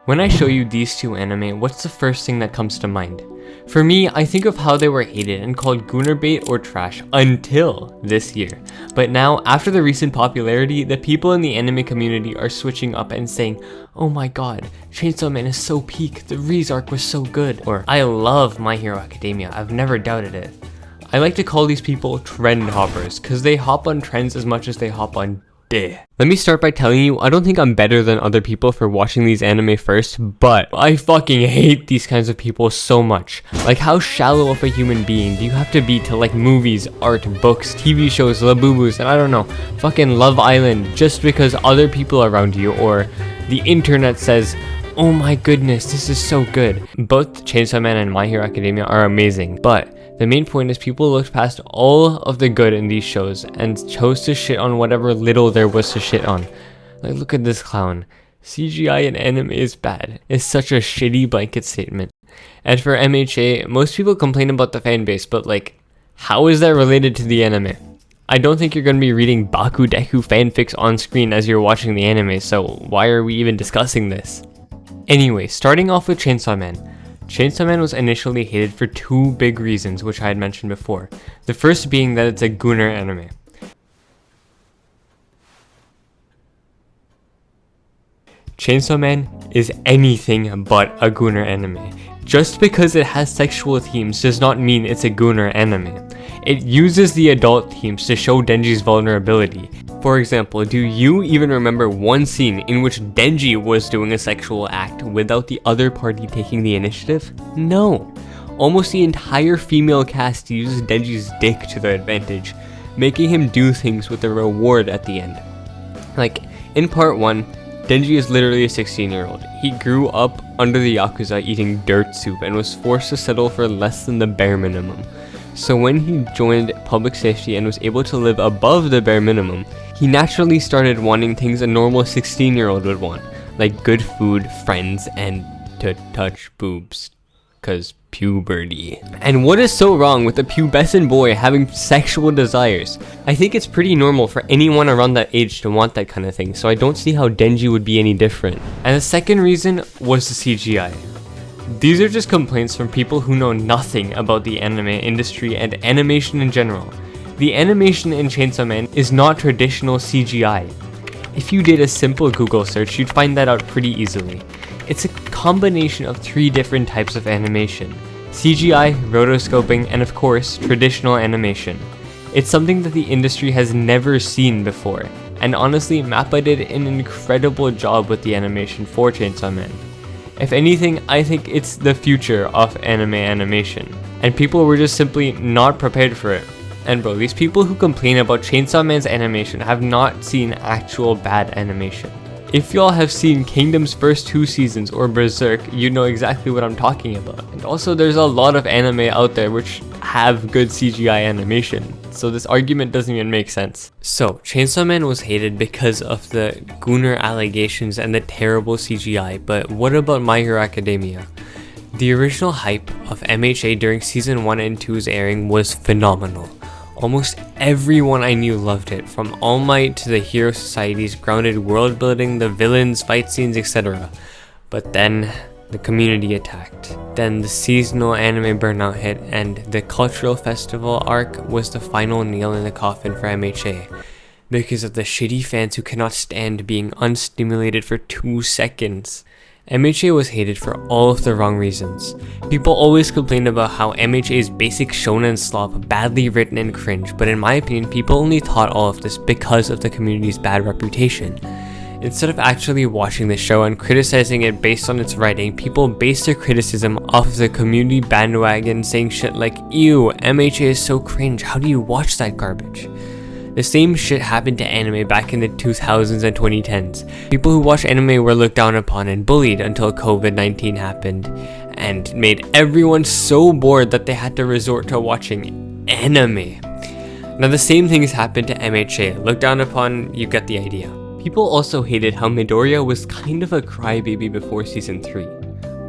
When I show you these two anime, what's the first thing that comes to mind? For me, I think of how they were hated and called gooner bait or trash until this year. But now, after the recent popularity, the people in the anime community are switching up and saying, "Oh my god, Chainsaw Man is so peak, the Riz arc was so good," or "I love My Hero Academia, I've never doubted it." I like to call these people trend hoppers, cause they hop on trends as much as they hop on bleh. Let me start by telling you, I don't think I'm better than other people for watching these anime first, but I fucking hate these kinds of people so much. Like, how shallow of a human being do you have to be to like movies, art, books, TV shows, Labubus, and I don't know, fucking Love Island, just because other people around you or the internet says, "Oh my goodness, this is so good." Both Chainsaw Man and My Hero Academia are amazing, but the main point is people looked past all of the good in these shows and chose to shit on whatever little there was to shit on. Like, look at this clown. CGI in anime is bad. It's such a shitty blanket statement. And for MHA, most people complain about the fan base, but like, how is that related to the anime? I don't think you're going to be reading Bakudeku fanfics on screen as you're watching the anime, so why are we even discussing this? Anyway, starting off with Chainsaw Man. Chainsaw Man was initially hated for two big reasons, which I had mentioned before. The first being that it's a gooner anime. Chainsaw Man is anything but a gooner anime. Just because it has sexual themes does not mean it's a gooner anime. It uses the adult themes to show Denji's vulnerability. For example, do you even remember one scene in which Denji was doing a sexual act without the other party taking the initiative? No. Almost the entire female cast uses Denji's dick to their advantage, making him do things with a reward at the end. Like, in part 1, Denji is literally a 16-year-old. He grew up under the Yakuza eating dirt soup and was forced to settle for less than the bare minimum. So when he joined public safety and was able to live above the bare minimum, he naturally started wanting things a normal 16-year-old would want, like good food, friends, and to touch boobs. 'Cause puberty. And what is so wrong with a pubescent boy having sexual desires? I think it's pretty normal for anyone around that age to want that kind of thing, so I don't see how Denji would be any different. And the second reason was the CGI. These are just complaints from people who know nothing about the anime industry and animation in general. The animation in Chainsaw Man is not traditional CGI. If you did a simple Google search, you'd find that out pretty easily. It's a combination of 3 different types of animation: CGI, rotoscoping, and of course, traditional animation. It's something that the industry has never seen before, and honestly, Mappa did an incredible job with the animation for Chainsaw Man. If anything, I think it's the future of anime animation, and people were just simply not prepared for it. And bro, these people who complain about Chainsaw Man's animation have not seen actual bad animation. If y'all have seen Kingdom's first 2 seasons or Berserk, you know exactly what I'm talking about. And also, there's a lot of anime out there which have good CGI animation, so this argument doesn't even make sense. So, Chainsaw Man was hated because of the gooner allegations and the terrible CGI, but what about My Hero Academia? The original hype of MHA during season 1 and 2's airing was phenomenal. Almost everyone I knew loved it, from All Might to the Hero Society's grounded world building, the villains, fight scenes, etc. But then, the community attacked. Then the seasonal anime burnout hit, and the cultural festival arc was the final nail in the coffin for MHA. Because of the shitty fans who cannot stand being unstimulated for 2 seconds. MHA was hated for all of the wrong reasons. People always complain about how MHA's basic shonen slop, badly written and cringe, but in my opinion, people only thought all of this because of the community's bad reputation. Instead of actually watching the show and criticizing it based on its writing, people base their criticism off of the community bandwagon, saying shit like, "Ew, MHA is so cringe, how do you watch that garbage?" The same shit happened to anime back in the 2000s and 2010s. People who watched anime were looked down upon and bullied until COVID-19 happened and made everyone so bored that they had to resort to watching anime. Now the same things happened to MHA. Looked down upon, you get the idea. People also hated how Midoriya was kind of a crybaby before season 3.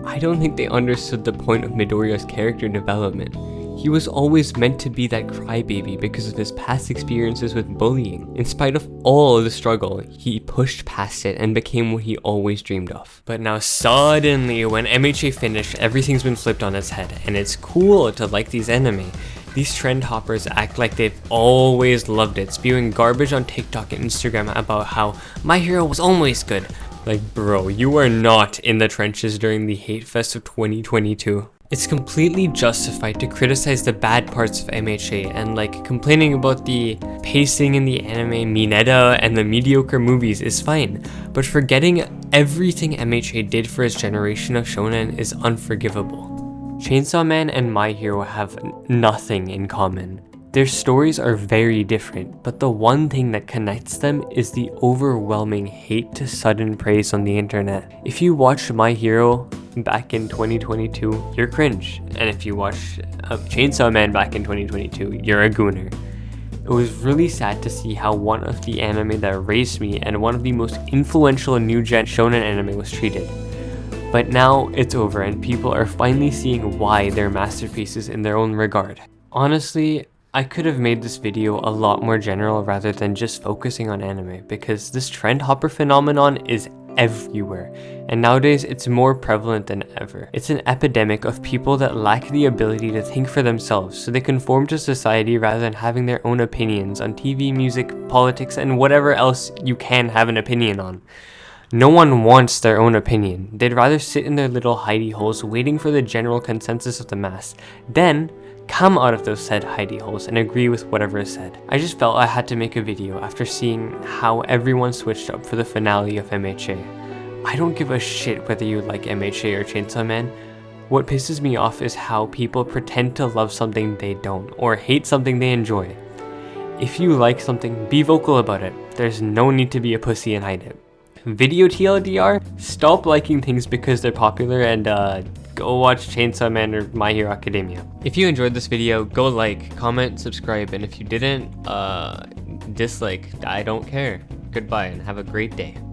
I don't think they understood the point of Midoriya's character development. He was always meant to be that crybaby because of his past experiences with bullying. In spite of all of the struggle, he pushed past it and became what he always dreamed of. But now suddenly, when MHA finished, everything's been flipped on its head, and it's cool to like these anime. These trend hoppers act like they've always loved it, spewing garbage on TikTok and Instagram about how My Hero was always good. Like, bro, you are not in the trenches during the hate fest of 2022. It's completely justified to criticize the bad parts of MHA and like complaining about the pacing in the anime Mineta and the mediocre movies is fine, but forgetting everything MHA did for his generation of shonen is unforgivable. Chainsaw Man and My Hero have nothing in common. Their stories are very different, but the one thing that connects them is the overwhelming hate to sudden praise on the internet. If you watched My Hero back in 2022, you're cringe. And if you watch Chainsaw Man back in 2022, you're a gooner. It was really sad to see how one of the anime that raised me and one of the most influential new gen shonen anime was treated. But now it's over and people are finally seeing why they're masterpieces in their own regard. Honestly, I could have made this video a lot more general rather than just focusing on anime, because this trend hopper phenomenon is everywhere, and nowadays it's more prevalent than ever. It's an epidemic of people that lack the ability to think for themselves, so they conform to society rather than having their own opinions on TV, music, politics, and whatever else you can have an opinion on. No one wants their own opinion. They'd rather sit in their little hidey holes waiting for the general consensus of the mass, then come out of those said hidey holes and agree with whatever is said. I just felt I had to make a video after seeing how everyone switched up for the finale of MHA. I don't give a shit whether you like MHA or Chainsaw Man. What pisses me off is how people pretend to love something they don't, or hate something they enjoy. If you like something, be vocal about it. There's no need to be a pussy and hide it. Video TLDR, stop liking things because they're popular and go watch Chainsaw Man or My Hero Academia. If you enjoyed this video, go like, comment, subscribe, and if you didn't, dislike. I don't care. Goodbye and have a great day.